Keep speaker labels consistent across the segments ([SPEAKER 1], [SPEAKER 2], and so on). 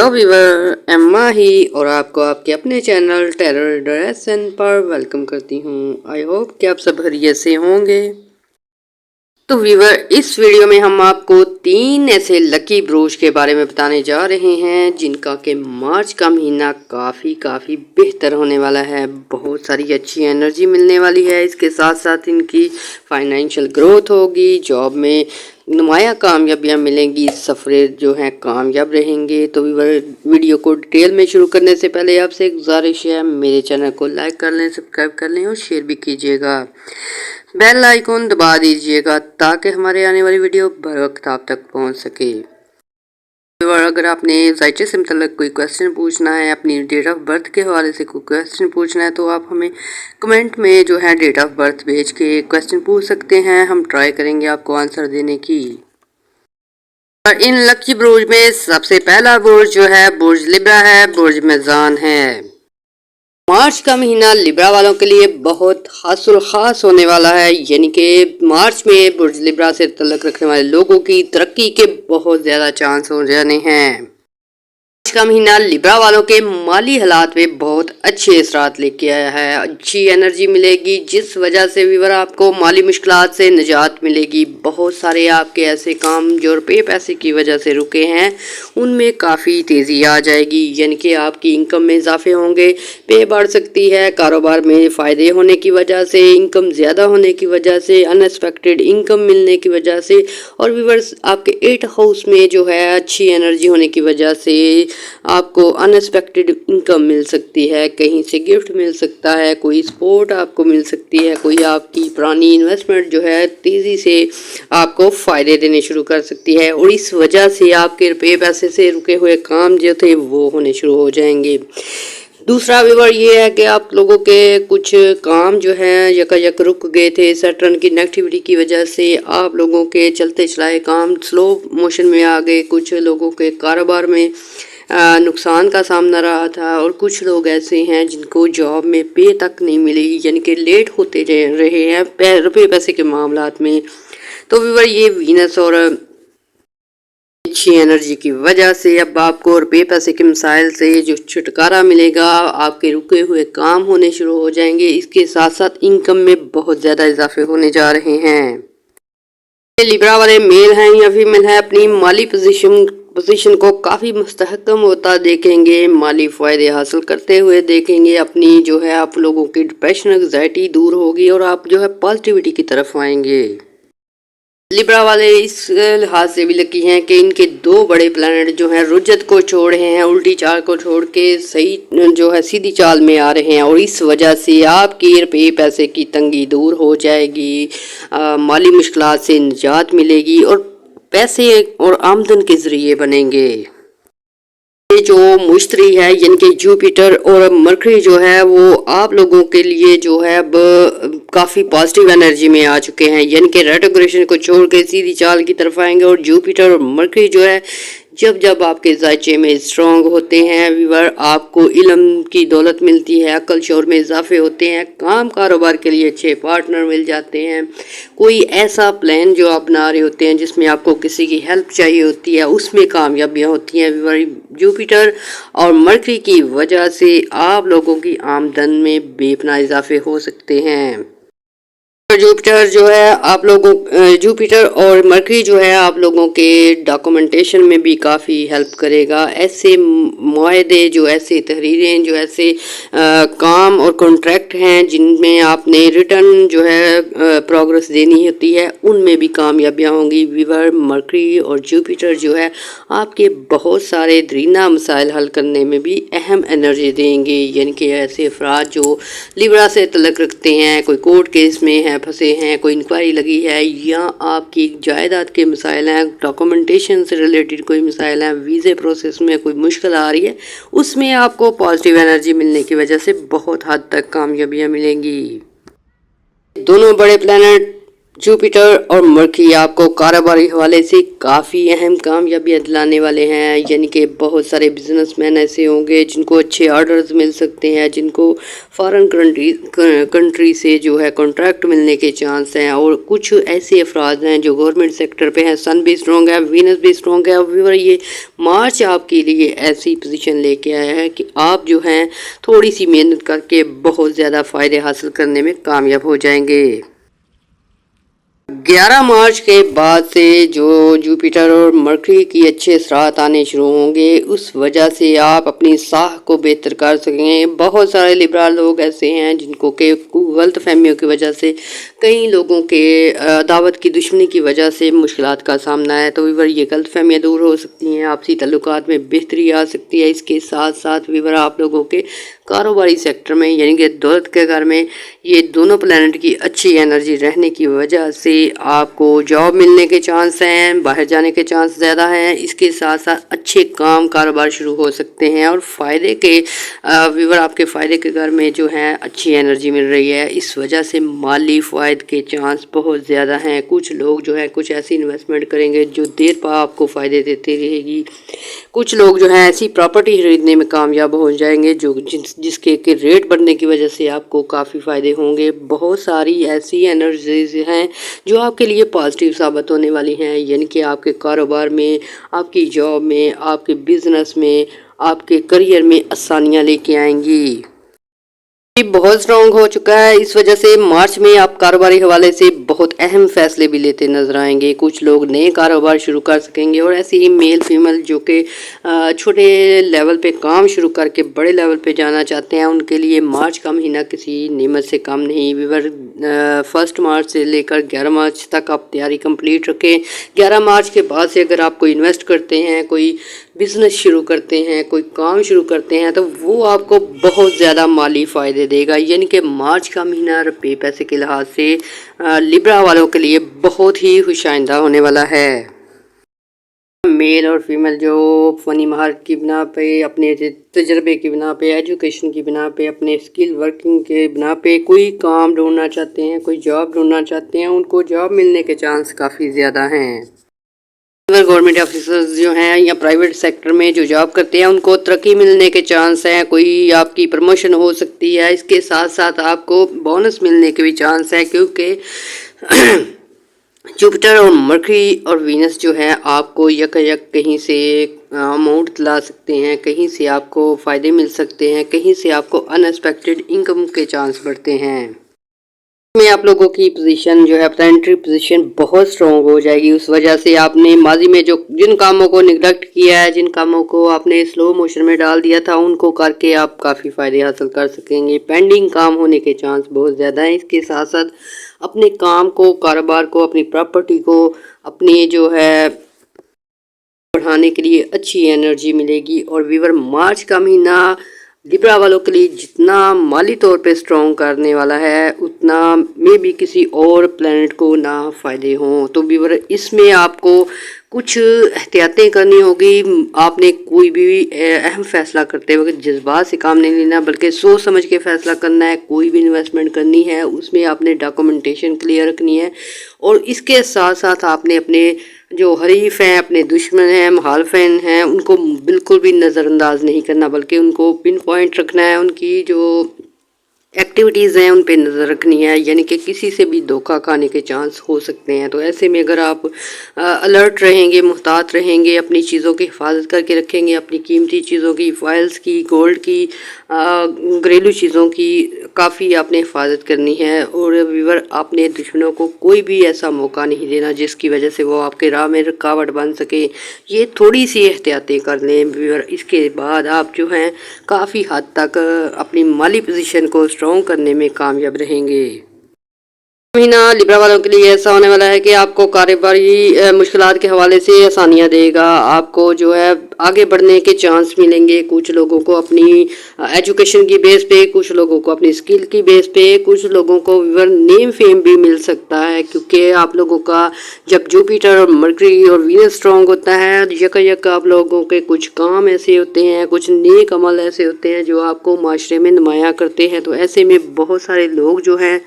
[SPEAKER 1] Hello viewer, Emma ही और आपको आपके अपने चैनल टेरर ड्रेसन पर वेलकम करती हूँ। आई होप कि आप सब खैरियत से होंगे। तो व्यूअर, इस वीडियो में हम आपको 3 ऐसे लकी ब्रोच के बारे में बताने जा रहे हैं जिनका कि मार्च का महीना काफ़ी बेहतर होने वाला है। बहुत सारी अच्छी एनर्जी मिलने वाली है। इसके साथ साथ इनकी फाइनेंशियल ग्रोथ होगी, जॉब में नुमाया कामयाबियाँ मिलेंगी, सफ़रे जो हैं कामयाब रहेंगे। तो व्यूअर, वीडियो को डिटेल में शुरू करने से पहले आपसे एक गुजारिश है, मेरे चैनल को लाइक कर लें, सब्सक्राइब कर लें और शेयर भी कीजिएगा। बेल आइकॉन दबा दीजिएगा ताकि हमारे आने वाली वीडियो बर वक्त आप तक पहुंच सके। और अगर आपने ज़ायचे से मतलब कोई क्वेश्चन पूछना है, अपनी डेट ऑफ बर्थ के हवाले से कोई क्वेश्चन पूछना है, तो आप हमें कमेंट में जो है डेट ऑफ बर्थ भेज के क्वेश्चन पूछ सकते हैं। हम ट्राई करेंगे आपको आंसर देने की। और इन लकी बुर्ज में सबसे पहला बुर्ज जो है बुर्ज लिब्रा है, बुर्ज मेज़ान है। मार्च का महीना लिब्रा वालों के लिए बहुत खास होने वाला है, यानी कि मार्च में बुर्ज लिब्रा से तल्लुक़ रखने वाले लोगों की तरक्की के बहुत ज़्यादा चांस हो जाने हैं। मार्च का महीना लिब्रा वालों के माली हालात में बहुत अच्छे असरात लेके आया है। अच्छी एनर्जी मिलेगी जिस वजह से व्यूअर आपको माली मुश्किलात से निजात मिलेगी। बहुत सारे आपके ऐसे काम जो रुपये पैसे की वजह से रुके हैं उनमें काफ़ी तेज़ी आ जाएगी, यानी कि आपकी इनकम में इजाफे होंगे, पे बढ़ सकती है, कारोबार में फ़ायदे होने की वजह से, इनकम ज़्यादा होने की वजह से, अनएक्सपेक्टेड इनकम मिलने की वजह से, और व्यूअर्स आपके 8th हाउस में जो है अच्छी एनर्जी होने की वजह से आपको अनएक्सपेक्टेड इनकम मिल सकती है। कहीं से गिफ्ट मिल सकता है, कोई सपोर्ट आपको मिल सकती है, कोई आपकी पुरानी इन्वेस्टमेंट जो है तेज़ी से आपको फ़ायदे देने शुरू कर सकती है, और इस वजह से आपके रुपये पैसे से रुके हुए काम जो थे वो होने शुरू हो जाएंगे। दूसरा व्यूअर ये है कि आप लोगों के कुछ काम जो हैं यकायक रुक गए थे सैटर्न की नेगेटिविटी की वजह से। आप लोगों के चलते चलाए काम स्लो मोशन में आ गए। कुछ लोगों के कारोबार में नुकसान का सामना रहा था, और कुछ लोग ऐसे हैं जिनको जॉब में पे तक नहीं मिली, यानी कि लेट होते रहे हैं रुपये पैसे के मामलात में। तो व्यूअर, ये वीनस और अच्छी एनर्जी की वजह से अब आपको रुपये पैसे के मसाइल से जो छुटकारा मिलेगा, आपके रुके हुए काम होने शुरू हो जाएंगे। इसके साथ साथ इनकम में बहुत ज़्यादा इजाफे होने जा रहे हैं। लिब्रा वाले मेल हैं या फीमेल हैं, अपनी माली पोजीशन को काफ़ी मुस्तहकम होता देखेंगे, माली फ़ायदे हासिल करते हुए देखेंगे। अपनी जो है आप लोगों की डिप्रेशन एंग्जाइटी दूर होगी और आप जो है पॉजिटिविटी की तरफ आएंगे। लिब्रा वाले इस लिहाज से भी लकी हैं कि इनके 2 बड़े प्लैनेट जो हैं रुजत को छोड़ रहे हैं, उल्टी चाल को छोड़ के सही जो है सीधी चाल में आ रहे हैं, और इस वजह से आपके रुपये पैसे की तंगी दूर हो जाएगी, माली मुश्किलात से निजात मिलेगी और पैसे और आमदन के ज़रिए बनेंगे। ये जो मुश्तरी है यानी कि जुपिटर और मरकरी जो है वो आप लोगों के लिए जो है अब काफ़ी पॉजिटिव एनर्जी में आ चुके हैं, यानी कि रेट्रोग्रेशन को छोड़ के सीधी चाल की तरफ आएंगे। और जुपिटर और मरकरी जो है जब आपके ज़ायचे में स्ट्रॉन्ग होते हैं व्यूअर, आपको इल्म की दौलत मिलती है, अक्ल शौर में इजाफे होते हैं, काम कारोबार के लिए अच्छे पार्टनर मिल जाते हैं। कोई ऐसा प्लान जो आप बना रहे होते हैं जिसमें आपको किसी की हेल्प चाहिए होती है, उसमें कामयाबियाँ होती हैं व्यूअर। जुपिटर और मरकरी की वजह से आप लोगों की आमदन में बेपनाह इजाफे हो सकते हैं। जुपिटर जो है आप लोगों जुपिटर और मरकरी जो है आप लोगों के डॉक्यूमेंटेशन में भी काफ़ी हेल्प करेगा। ऐसे मुआहदे जो ऐसे तहरीरें जो ऐसे काम और कॉन्ट्रैक्ट हैं जिनमें आपने रिटर्न जो है प्रोग्रेस देनी होती है, उनमें भी कामयाबियाँ होंगी। व्यूअर, मरकरी और जुपिटर जो है आपके बहुत सारे दरीना मसाइल हल करने में भी अहम एनर्जी देंगे, यानी कि ऐसे अफराद जो लिब्रा से तल्लुक़ रखते हैं, कोई कोर्ट केस में है फंसे हैं, कोई इंक्वायरी लगी है, या आपकी जायदाद के मसाइल हैं, डॉक्यूमेंटेशन से रिलेटेड कोई मसाइल हैं, वीज़े प्रोसेस में कोई मुश्किल आ रही है, उसमें आपको पॉजिटिव एनर्जी मिलने की वजह से बहुत हद तक कामयाबियाँ मिलेंगी। दोनों बड़े प्लैनेट जुपिटर और मरकरी आपको कारोबारी हवाले से काफ़ी अहम कामयाबियाँ दिलाने वाले हैं, यानी कि बहुत सारे बिजनेसमैन ऐसे होंगे जिनको अच्छे ऑर्डर्स मिल सकते हैं, जिनको फॉरेन कंट्री से जो है कॉन्ट्रैक्ट मिलने के चांस हैं। और कुछ ऐसे अफराद हैं जो गवर्नमेंट सेक्टर पे हैं। सन भी स्ट्रॉन्ग है, वीनस भी स्ट्रॉन्ग है। और ये मार्च आपके लिए ऐसी पोजीशन लेके आया है कि आप जो हैं थोड़ी सी मेहनत करके बहुत ज़्यादा फ़ायदे हासिल करने में कामयाब हो जाएंगे। 11 मार्च के बाद से जो जुपिटर और मरकरी की अच्छे असरात आने शुरू होंगे, उस वजह से आप अपनी साख को बेहतर कर सकेंगे। बहुत सारे लिबरल लोग ऐसे हैं जिनको के गलत फहमियों की वजह से, कई लोगों के दावत की दुश्मनी की वजह से मुश्किलात का सामना है। तो वीवर ये गलत फहमियाँ दूर हो सकती हैं, आपसी ताल्लुकात में बेहतरी आ सकती है। इसके साथ साथ वीवर आप लोगों के कारोबारी सेक्टर में, यानी कि दौलत के घर में, ये दोनों प्लैनेट की अच्छी एनर्जी रहने की वजह से आपको जॉब मिलने के चांस हैं, बाहर जाने के चांस ज़्यादा हैं। इसके साथ साथ अच्छे काम कारोबार शुरू हो सकते हैं और फ़ायदे के व्यूवर आपके फ़ायदे के घर में जो है अच्छी एनर्जी मिल रही है। इस वजह से माली फ़ायदे के चांस बहुत ज़्यादा हैं। कुछ लोग जो है कुछ ऐसी इन्वेस्टमेंट करेंगे जो देर पा आपको फ़ायदे देती रहेगी। कुछ लोग जो है ऐसी प्रॉपर्टी खरीदने में कामयाब हो जाएंगे जो जिसके के रेट बढ़ने की वजह से आपको काफ़ी फ़ायदे होंगे। बहुत सारी ऐसी एनर्जीज हैं जो आपके लिए पॉजिटिव साबित होने वाली हैं, यानी कि आपके कारोबार में, आपकी जॉब में, आपके बिजनेस में, आपके करियर में आसानियाँ लेके आएंगी। बहुत स्ट्रॉन्ग हो चुका है। इस वजह से मार्च में आप कारोबारी हवाले से बहुत अहम फैसले भी लेते नजर आएंगे। कुछ लोग नए कारोबार शुरू कर सकेंगे और ऐसे ही मेल फीमेल जो कि छोटे लेवल पे काम शुरू करके बड़े लेवल पे जाना चाहते हैं, उनके लिए मार्च का महीना किसी नेमत से कम नहीं। वीवर 1 मार्च से लेकर 11 मार्च तक आप तैयारी कंप्लीट रखें। 11 मार्च के बाद से अगर आप कोई इन्वेस्ट करते हैं, कोई बिजनेस शुरू करते हैं, कोई काम शुरू करते हैं, तो वो आपको बहुत ज़्यादा माली फ़ायदे देगा। यानी कि मार्च का महीना रुपये पैसे के लिहाज से लिब्रा वालों के लिए बहुत ही खुशाइंदा होने वाला है। मेल और फीमेल जो फ़नी महारत की बिना पे, अपने तजर्बे की बिना पे, एजुकेशन की बिना पे, अपने स्किल वर्किंग के बिना पे कोई काम ढूंढना चाहते हैं, कोई जॉब ढूंढना चाहते हैं, उनको जॉब मिलने के चांस काफ़ी ज़्यादा हैं। गवर्नमेंट ऑफिसर्स जो हैं या प्राइवेट सेक्टर में जो जॉब करते हैं, उनको तरक्की मिलने के चांस हैं, कोई आपकी प्रमोशन हो सकती है। इसके साथ साथ आपको बोनस मिलने के भी चांस है, क्योंकि जुपिटर और मरकरी और वीनस जो है आपको यक कहीं से अमाउंट दिला सकते हैं, कहीं से आपको फ़ायदे मिल सकते हैं, कहीं से आपको अनएक्सपेक्टेड इनकम के चांस बढ़ते हैं। में आप लोगों की पोजीशन जो है प्लानिटरी पोजीशन बहुत स्ट्रॉन्ग हो जाएगी। उस वजह से आपने माजी में जो जिन कामों को निगलेक्ट किया है, जिन कामों को आपने स्लो मोशन में डाल दिया था, उनको करके आप काफ़ी फ़ायदे हासिल कर सकेंगे। पेंडिंग काम होने के चांस बहुत ज़्यादा हैं। इसके साथ साथ अपने काम को, कारोबार को, अपनी प्रॉपर्टी को, अपनी जो है बढ़ाने के लिए अच्छी एनर्जी मिलेगी। और वीवर मार्च का महीना लिब्रा वालों के लिए जितना माली तौर पे स्ट्रॉन्ग करने वाला है, उतना में भी किसी और प्लेनेट को ना फ़ायदे हों। तो वीवर इसमें आपको कुछ एहतियातें करनी होगी। आपने कोई भी अहम फैसला करते वक्त जज्बात से काम नहीं लेना, बल्कि सोच समझ के फैसला करना है। कोई भी इन्वेस्टमेंट करनी है, उसमें आपने डॉक्यूमेंटेशन क्लियर रखनी है। और इसके साथ साथ आपने अपने जो हरीफ हैं, अपने दुश्मन हैं, मुखालफिन हैं, उनको बिल्कुल भी नज़रअंदाज नहीं करना, बल्कि उनको पिन पॉइंट रखना है। उनकी जो एक्टिविटीज़ हैं उन पे नज़र रखनी है, यानी कि किसी से भी धोखा खाने के चांस हो सकते हैं। तो ऐसे में अगर आप अलर्ट रहेंगे, मुहतात रहेंगे, अपनी चीज़ों की हिफाजत करके रखेंगे, अपनी कीमती चीज़ों की, फाइल्स की, गोल्ड की, घरेलू चीज़ों की काफ़ी आपने हिफाजत करनी है। और व्यूअर आपने दुश्मनों को कोई भी ऐसा मौका नहीं देना जिसकी वजह से वो आपके राह में रुकावट बन सके। ये थोड़ी सी एहतियातें कर लें व्यूअर, इसके बाद आप जो हैं काफ़ी हद तक अपनी माली पोजीशन को स्ट्रॉन्ग करने में कामयाब रहेंगे। महीना लिब्रा वालों के लिए ऐसा होने वाला है कि आपको कारोबारी मुश्किलात के हवाले से आसानियाँ देगा। आपको जो है आगे बढ़ने के चांस मिलेंगे। कुछ लोगों को अपनी एजुकेशन की बेस पे, कुछ लोगों को अपनी स्किल की बेस पे, कुछ लोगों को नेम फेम भी मिल सकता है, क्योंकि आप लोगों का जब जुपिटर और मरकरी और वीनस स्ट्रॉन्ग होता है, यक आप लोगों के कुछ काम ऐसे होते हैं, कुछ नेक अमल ऐसे होते हैं जो आपको माशरे में नुमाया करते हैं। तो ऐसे में बहुत सारे लोग जो हैं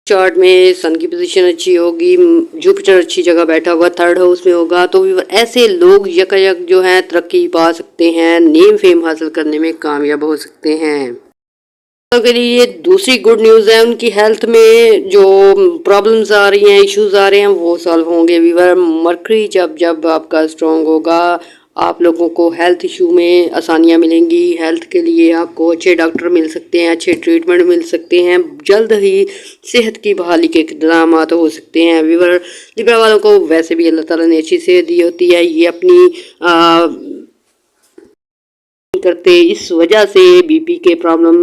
[SPEAKER 1] चार्ट में सन की पोजीशन अच्छी होगी, जुपिटर अच्छी जगह बैठा हुआ थर्ड हाउस में होगा, तो व्यूअर ऐसे लोग यकायक जो है तरक्की पा सकते हैं, नेम फेम हासिल करने में कामयाब हो सकते हैं। तो के लिए दूसरी गुड न्यूज़ है, उनकी हेल्थ में जो प्रॉब्लम्स आ रही हैं, इश्यूज आ रहे हैं, वो सॉल्व होंगे। व्यूअर मरकरी जब जब आपका स्ट्रॉन्ग होगा, आप लोगों को हेल्थ इशू में आसानियां मिलेंगी। हेल्थ के लिए आपको अच्छे डॉक्टर मिल सकते हैं, अच्छे ट्रीटमेंट मिल सकते हैं, जल्द ही सेहत की बहाली के इक़दाम हो सकते हैं। व्यूअर लिब्रा वालों को वैसे भी अल्लाह ताला ने अच्छी सेहत दी होती है, ये अपनी करते, इस वजह से बीपी के प्रॉब्लम,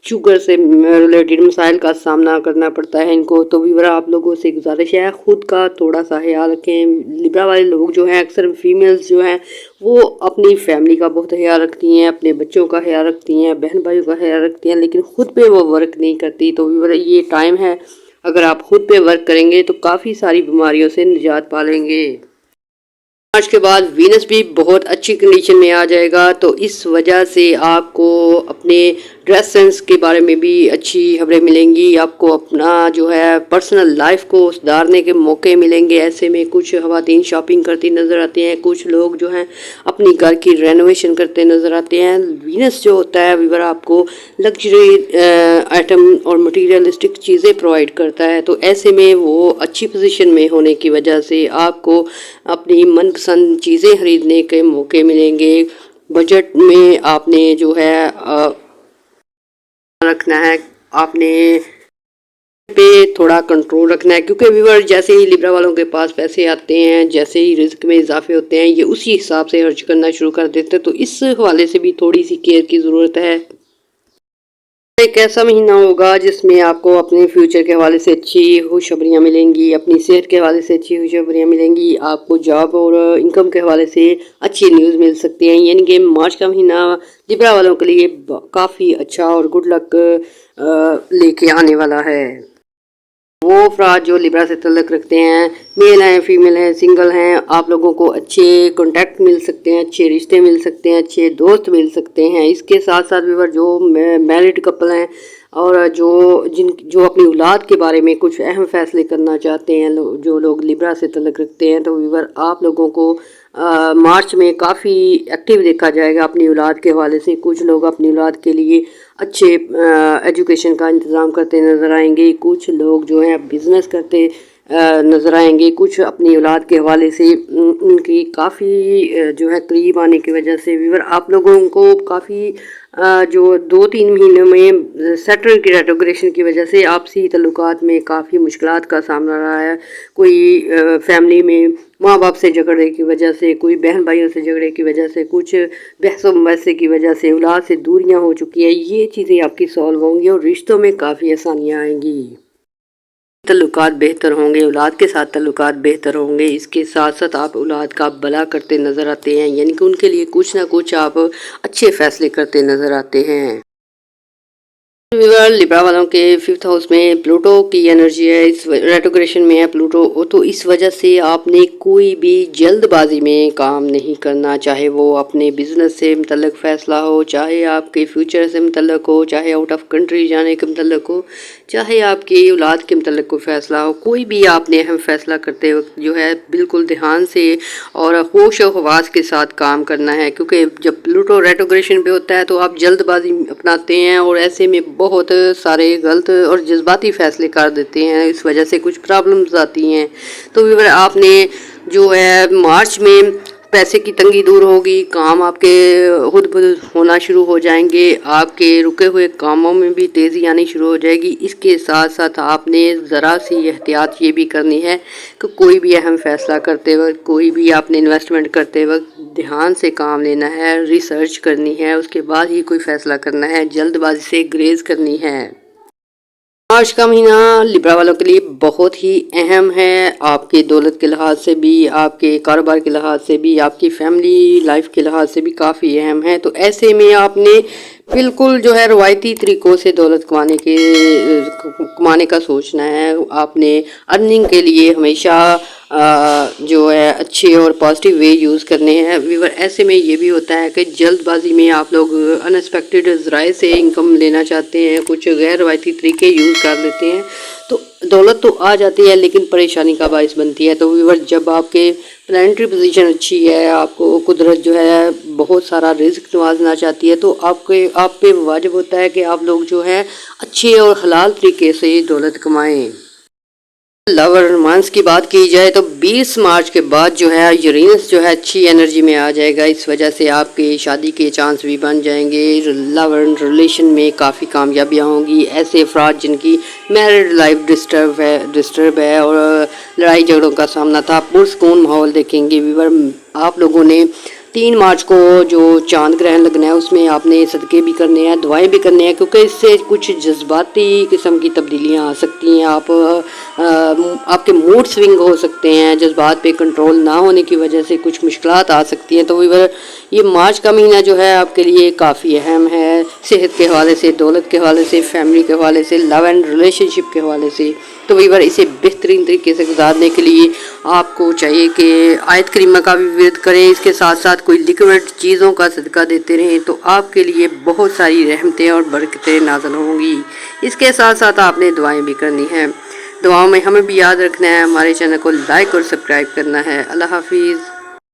[SPEAKER 1] शुगर से रिलेटेड मसाइल का सामना करना पड़ता है इनको। तो व्यूअर आप लोगों से गुजारिश है, खुद का थोड़ा सा ख्याल रखें। लिब्रा वाले लोग जो हैं, अक्सर फीमेल्स जो हैं, वो अपनी फैमिली का बहुत ख्याल रखती हैं, अपने बच्चों का ख्याल रखती हैं, बहन भाइयों का ख्याल रखती हैं, लेकिन खुद पे वो वर्क नहीं करती। तो व्यूअर ये टाइम है, अगर आप खुद पे वर्क करेंगे तो काफ़ी सारी बीमारियों से निजात पा लेंगे। मार्च के बाद वीनस भी बहुत अच्छी कंडीशन में आ जाएगा, तो इस वजह से आपको अपने ड्रेस सेंस के बारे में भी अच्छी खबरें मिलेंगी। आपको अपना जो है पर्सनल लाइफ को सुधारने के मौके मिलेंगे। ऐसे में कुछ ख़वातीन शॉपिंग करती नज़र आती हैं, कुछ लोग जो हैं अपनी घर की रेनोवेशन करते नज़र आते हैं। वीनस जो होता है व्यूअर आपको लग्जरी आइटम और मटीरियलिस्टिक चीज़ें प्रोवाइड करता है, तो ऐसे में वो अच्छी पोजीशन में होने की वजह से आपको अपनी मनपसंद चीज़ें खरीदने के मौके मिलेंगे। बजट में आपने जो है रखना है, आपने पे थोड़ा कंट्रोल रखना है, क्योंकि व्यूअर जैसे ही लिब्रा वालों के पास पैसे आते हैं, जैसे ही रिस्क में इजाफे होते हैं, ये उसी हिसाब से खर्च करना शुरू कर देते हैं। तो इस हवाले से भी थोड़ी सी केयर की ज़रूरत है। एक ऐसा महीना होगा जिसमें आपको अपने फ्यूचर के हवाले से अच्छी खुशखबरियाँ मिलेंगी, अपनी सेहत के हवाले से अच्छी खुशखबरियाँ मिलेंगी, आपको जॉब और इनकम के हवाले से अच्छी न्यूज़ मिल सकती हैं। यानी कि मार्च का महीना लिब्रा वालों के लिए काफ़ी अच्छा और गुड लक लेके आने वाला है। वो अफराद जो लिब्रा से तल्लुक़ रखते हैं, मेल हैं, फीमेल हैं, सिंगल हैं, आप लोगों को अच्छे कॉन्टैक्ट मिल सकते हैं, अच्छे रिश्ते मिल सकते हैं, अच्छे दोस्त मिल सकते हैं। इसके साथ साथ व्यूअर जो मैरिड कपल हैं और जो अपनी औलाद के बारे में कुछ अहम फैसले करना चाहते हैं, जो लोग लिब्रा से तल्लुक़ रखते हैं, तो व्यूअर आप लोगों को मार्च में काफ़ी एक्टिव देखा जाएगा अपनी औलाद के हवाले से। कुछ लोग अपनी औलाद के लिए अच्छे एजुकेशन का इंतज़ाम करते नज़र आएंगे, कुछ लोग जो हैं बिज़नेस करते नज़र आएंगे, कुछ अपनी औलाद के हवाले से उनकी काफ़ी जो है करीब आने की वजह से व्यूअर आप लोगों को काफ़ी जो 2-3 महीनों में सैटर्न की रेट्रोग्रेशन की वजह से आपसी तल्लुकात में काफ़ी मुश्किलात का सामना रहा है। कोई फैमिली में माँ बाप से झगड़े की वजह से, कोई बहन भाइयों से झगड़े की वजह से, कुछ बहस मुबहसे की वजह से औलाद से दूरियां हो चुकी है। ये चीज़ें आपकी सॉल्व होंगी और रिश्तों में काफ़ी आसानियाँ आएंगी, तल्लुकात बेहतर होंगे, औलाद के साथ तल्लुकात बेहतर होंगे। इसके साथ साथ आप औलाद का भला करते नज़र आते हैं, यानी कि उनके लिए कुछ ना कुछ आप अच्छे फैसले करते नज़र आते हैं। व्यूअर लिब्रा वालों के 5th हाउस में प्लूटो की एनर्जी है, इस रेट्रोग्रेशन में है प्लूटो, तो इस वजह से आपने कोई भी जल्दबाजी में काम नहीं करना, चाहे वो अपने बिजनेस से मुतल्लिक फ़ैसला हो, चाहे आपके फ्यूचर से मुतल्लिक हो, चाहे आउट ऑफ कंट्री जाने के मुतल्लिक हो, चाहे आपकी औलाद के मुतल्लिक कोई फ़ैसला हो। कोई भी आपने अहम फ़ैसला करते वक्त जो है बिल्कुल ध्यान से और होश और हवास के साथ काम करना है, क्योंकि जब प्लूटो रेट्रोग्रेशन पे होता है तो आप जल्दबाजी अपनाते हैं और ऐसे में बहुत सारे गलत और जज्बाती फ़ैसले कर देते हैं, इस वजह से कुछ प्रॉब्लम्स आती हैं। तो व्यूअर आपने जो है मार्च में पैसे की तंगी दूर होगी, काम आपके खुद ब होना शुरू हो जाएंगे, आपके रुके हुए कामों में भी तेज़ी आनी शुरू हो जाएगी। इसके साथ साथ आपने ज़रा सी एहतियात ये भी करनी है कि कोई भी अहम फ़ैसला करते वक्त, कोई भी आपने इन्वेस्टमेंट करते वक्त ध्यान से काम लेना है, रिसर्च करनी है, उसके बाद ही कोई फ़ैसला करना है, जल्दबाजी से ग्रेज़ करनी है। मार्च का महीना लिब्रा वालों के लिए बहुत ही अहम है, आपके दौलत के लिहाज से भी, आपके कारोबार के लिहाज से भी, आपकी फैमिली लाइफ के लिहाज से भी काफ़ी अहम है। तो ऐसे में आपने بالکل جو ہے روایتی طریقوں سے دولت کمانے کا سوچنا ہے آپ نے۔ ارننگ کے لیے ہمیشہ جو ہے اچھے اور پازیٹیو وے یوز کرنے ہیں ویور۔ ایسے میں یہ بھی ہوتا ہے کہ جلد بازی میں آپ لوگ انیکسپیکٹڈ ذرائع سے انکم لینا چاہتے ہیں، کچھ غیر روایتی طریقے یوز کر لیتے ہیں تو دولت تو آ جاتی ہے لیکن پریشانی کا باعث بنتی ہے۔ تو ویور جب آپ کے پلانٹری پوزیشن اچھی ہے، آپ کو قدرت جو ہے بہت سارا رزق نوازنا چاہتی ہے، تو آپ پہ واجب ہوتا ہے کہ آپ لوگ جو ہے اچھے اور حلال طریقے سے دولت کمائیں۔ لو اور رومانس کی بات کی جائے تو 20 مارچ کے بعد جو ہے یورینس جو ہے اچھی انرجی میں آ جائے گا، اس وجہ سے آپ کے شادی کے چانس بھی بن جائیں گے۔ لو اینڈ ریلیشن میں کافی کامیابیاں ہوں گی۔ ایسے افراد جن کی میرڈ لائف ڈسٹرب ہے اور لڑائی جھگڑوں کا سامنا تھا، پرسکون ماحول دیکھیں گے۔ ویور آپ لوگوں نے 3 مارچ کو جو چاند گرہن لگنا ہے اس میں آپ نے صدقے بھی کرنے ہیں، دعائیں بھی کرنے ہیں، کیونکہ اس سے کچھ جذباتی قسم کی تبدیلیاں آ سکتی ہیں۔ آپ کے موڈ سوئنگ ہو سکتے ہیں، جذبات پہ کنٹرول نہ ہونے کی وجہ سے کچھ مشکلات آ سکتی ہیں۔ تو ویور یہ مارچ کا مہینہ جو ہے آپ کے لیے کافی اہم ہے، صحت کے حوالے سے، دولت کے حوالے سے، فیملی کے حوالے سے، لو اینڈ ریلیشن شپ کے حوالے سے۔ تو ویور اسے بہترین طریقے سے گزارنے کے لیے آپ کو چاہیے کہ آیت کریمہ کا بھی ورد کریں، اس کے ساتھ ساتھ کوئی لیکوڈ چیزوں کا صدقہ دیتے رہیں تو آپ کے لیے بہت ساری رحمتیں اور برکتیں نازل ہوں گی۔ اس کے ساتھ ساتھ آپ نے دعائیں بھی کرنی ہیں۔ دعاؤں میں ہمیں بھی یاد رکھنا ہے، ہمارے چینل کو لائک اور سبسکرائب کرنا ہے۔ اللہ حافظ۔